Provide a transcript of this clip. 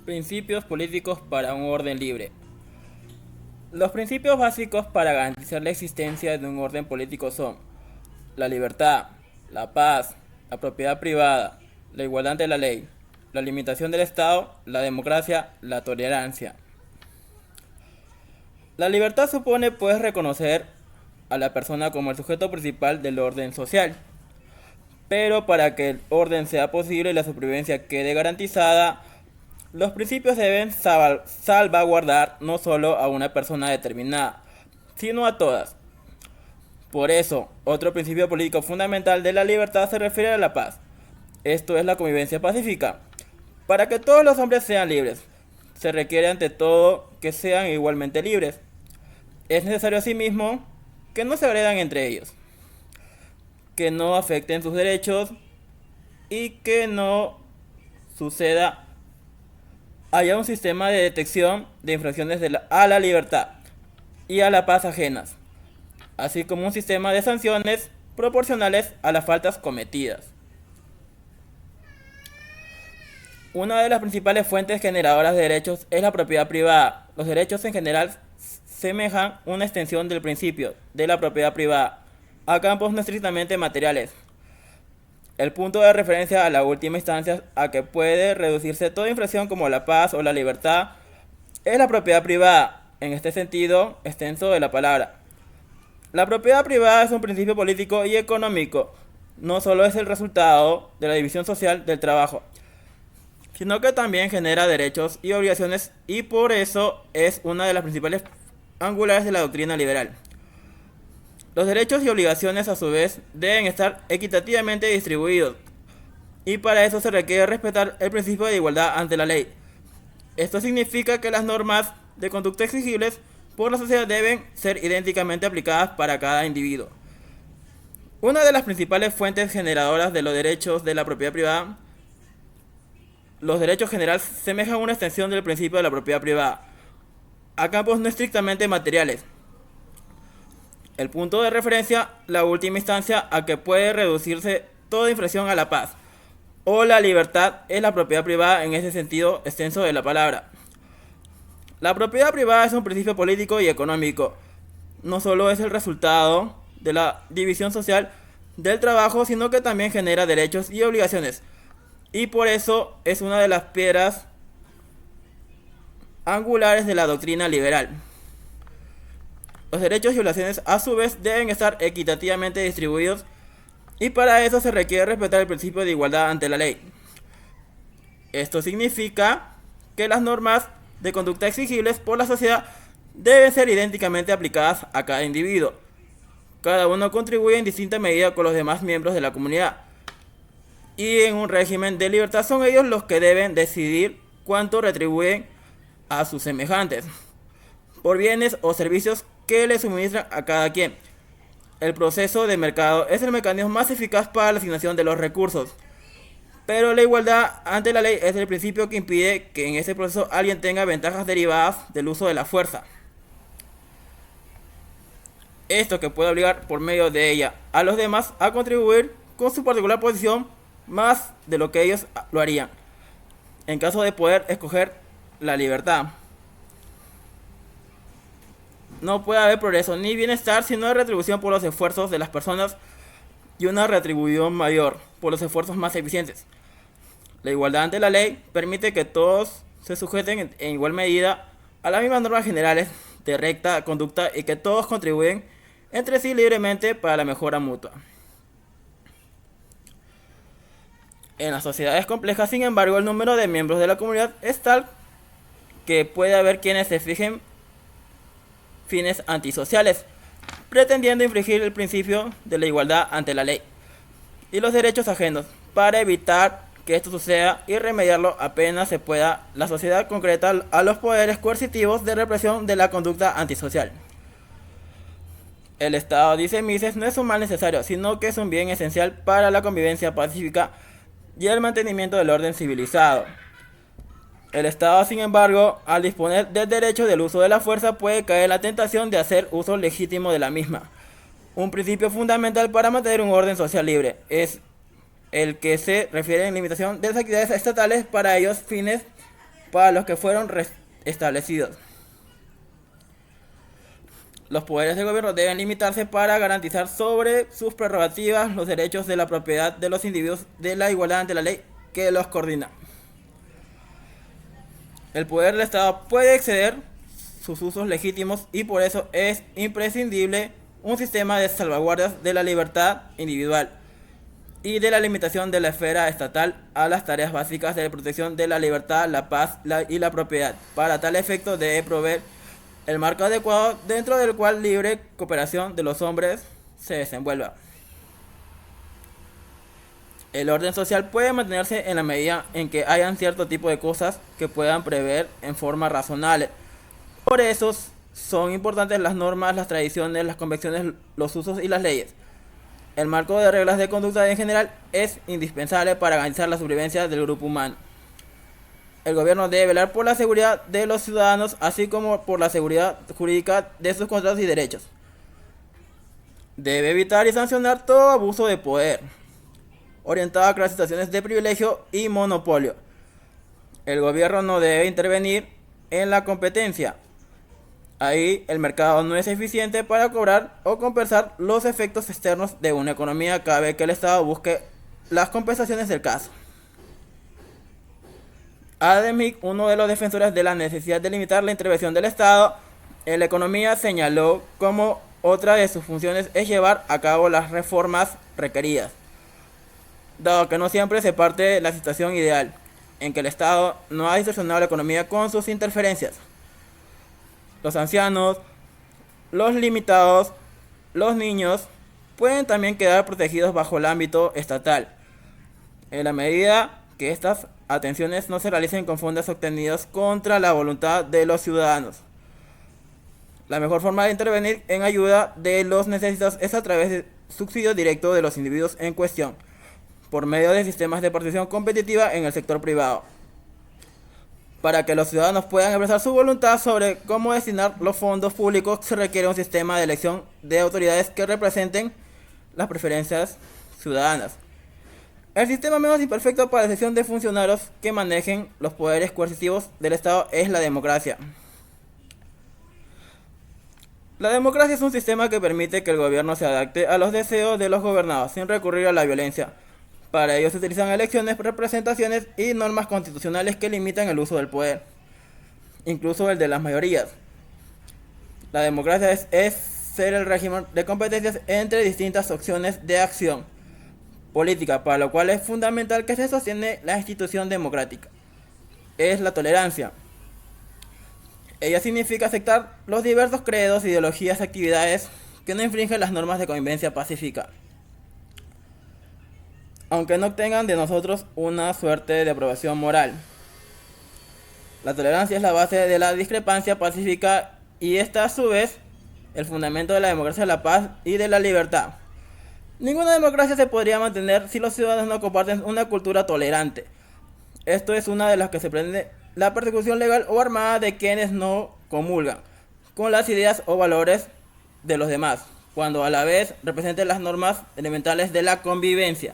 Principios políticos para un orden libre. Los principios básicos para garantizar la existencia de un orden político son la libertad, la paz, la propiedad privada, la igualdad ante la ley, la limitación del Estado, la democracia, la tolerancia. La libertad supone pues reconocer a la persona como el sujeto principal del orden social. Pero para que el orden sea posible y la supervivencia quede garantizada, los principios deben salvaguardar no solo a una persona determinada, sino a todas. Por eso, otro principio político fundamental de la libertad se refiere a la paz. Esto es la convivencia pacífica. Para que todos los hombres sean libres, se requiere ante todo que sean igualmente libres. Es necesario asimismo que no se agredan entre ellos, que no afecten sus derechos y que no suceda haya un sistema de detección de infracciones a la libertad y a la paz ajenas, así como un sistema de sanciones proporcionales a las faltas cometidas. Una de las principales fuentes generadoras de derechos es la propiedad privada. Los derechos en general semejan una extensión del principio de la propiedad privada a campos no estrictamente materiales. El punto de referencia a la última instancia a que puede reducirse toda infracción como la paz o la libertad es la propiedad privada, en este sentido extenso de la palabra. La propiedad privada es un principio político y económico. No solo es el resultado de la división social del trabajo, sino que también genera derechos y obligaciones, y por eso es una de las principales angulares de la doctrina liberal. Los derechos y obligaciones a su vez deben estar equitativamente distribuidos, y para eso se requiere respetar el principio de igualdad ante la ley. Esto significa que las normas de conducta exigibles por la sociedad deben ser idénticamente aplicadas para cada individuo. Una de las principales fuentes generadoras de los derechos de la propiedad privada, los derechos generales semejan una extensión del principio de la propiedad privada a campos no estrictamente materiales. El punto de referencia, la última instancia a que puede reducirse toda infracción a la paz o la libertad, es la propiedad privada en ese sentido extenso de la palabra. La propiedad privada es un principio político y económico. No solo es el resultado de la división social del trabajo, sino que también genera derechos y obligaciones. Y por eso es una de las piedras angulares de la doctrina liberal. Los derechos y obligaciones a su vez deben estar equitativamente distribuidos, y para eso se requiere respetar el principio de igualdad ante la ley. Esto significa que las normas de conducta exigibles por la sociedad deben ser idénticamente aplicadas a cada individuo. Cada uno contribuye en distinta medida con los demás miembros de la comunidad, y en un régimen de libertad son ellos los que deben decidir cuánto retribuyen a sus semejantes por bienes o servicios que le suministran a cada quien. El proceso de mercado es el mecanismo más eficaz para la asignación de los recursos, pero la igualdad ante la ley es el principio que impide que en ese proceso alguien tenga ventajas derivadas del uso de la fuerza. Esto que puede obligar por medio de ella a los demás a contribuir con su particular posición más de lo que ellos lo harían, en caso de poder escoger la libertad. No puede haber progreso ni bienestar si no hay retribución por los esfuerzos de las personas y una retribución mayor por los esfuerzos más eficientes. La igualdad ante la ley permite que todos se sujeten en igual medida a las mismas normas generales de recta conducta y que todos contribuyen entre sí libremente para la mejora mutua. En las sociedades complejas, sin embargo, el número de miembros de la comunidad es tal que puede haber quienes se fijen fines antisociales, pretendiendo infringir el principio de la igualdad ante la ley y los derechos ajenos. Para evitar que esto suceda y remediarlo apenas se pueda, la sociedad concreta a los poderes coercitivos de represión de la conducta antisocial. El Estado, dice Mises, no es un mal necesario, sino que es un bien esencial para la convivencia pacífica y el mantenimiento del orden civilizado. El Estado, sin embargo, al disponer del derecho del uso de la fuerza, puede caer en la tentación de hacer uso legítimo de la misma. Un principio fundamental para mantener un orden social libre es el que se refiere en limitación de las actividades estatales para ellos fines para los que fueron establecidos. Los poderes del gobierno deben limitarse para garantizar sobre sus prerrogativas los derechos de la propiedad de los individuos de la igualdad ante la ley que los coordina. El poder del Estado puede exceder sus usos legítimos y por eso es imprescindible un sistema de salvaguardas de la libertad individual y de la limitación de la esfera estatal a las tareas básicas de protección de la libertad, la paz y la propiedad. Para tal efecto debe proveer el marco adecuado dentro del cual libre cooperación de los hombres se desenvuelva. El orden social puede mantenerse en la medida en que hayan cierto tipo de cosas que puedan prever en forma razonable. Por eso son importantes las normas, las tradiciones, las convenciones, los usos y las leyes. El marco de reglas de conducta en general es indispensable para garantizar la supervivencia del grupo humano. El gobierno debe velar por la seguridad de los ciudadanos, así como por la seguridad jurídica de sus contratos y derechos. Debe evitar y sancionar todo abuso de poder, orientado a crear situaciones de privilegio y monopolio. El gobierno no debe intervenir en la competencia. Ahí el mercado no es eficiente para cobrar o compensar los efectos externos de una economía. Cabe que el Estado busque las compensaciones del caso. Adam Smith, uno de los defensores de la necesidad de limitar la intervención del Estado en la economía, señaló como otra de sus funciones es llevar a cabo las reformas requeridas, dado que no siempre se parte de la situación ideal, en que el Estado no ha distorsionado la economía con sus interferencias. Los ancianos, los limitados, los niños pueden también quedar protegidos bajo el ámbito estatal, en la medida que estas atenciones no se realicen con fondos obtenidos contra la voluntad de los ciudadanos. La mejor forma de intervenir en ayuda de los necesitados es a través de subsidio directo de los individuos en cuestión, por medio de sistemas de participación competitiva en el sector privado, para que los ciudadanos puedan expresar su voluntad sobre cómo destinar los fondos públicos. Se requiere un sistema de elección de autoridades que representen las preferencias ciudadanas. El sistema menos imperfecto para la elección de funcionarios que manejen los poderes coercitivos del Estado es la democracia. La democracia es un sistema que permite que el gobierno se adapte a los deseos de los gobernados sin recurrir a la violencia. Para ello se utilizan elecciones, representaciones y normas constitucionales que limitan el uso del poder, incluso el de las mayorías. La democracia es ser el régimen de competencias entre distintas opciones de acción política, para lo cual es fundamental que se sostiene la institución democrática. Es la tolerancia. Ella significa aceptar los diversos credos, ideologías, actividades que no infringen las normas de convivencia pacífica, aunque no obtengan de nosotros una suerte de aprobación moral. La tolerancia es la base de la discrepancia pacífica y esta a su vez el fundamento de la democracia, de la paz y de la libertad. Ninguna democracia se podría mantener si los ciudadanos no comparten una cultura tolerante. Esto es una de las que se prende la persecución legal o armada de quienes no comulgan con las ideas o valores de los demás, cuando a la vez representen las normas elementales de la convivencia.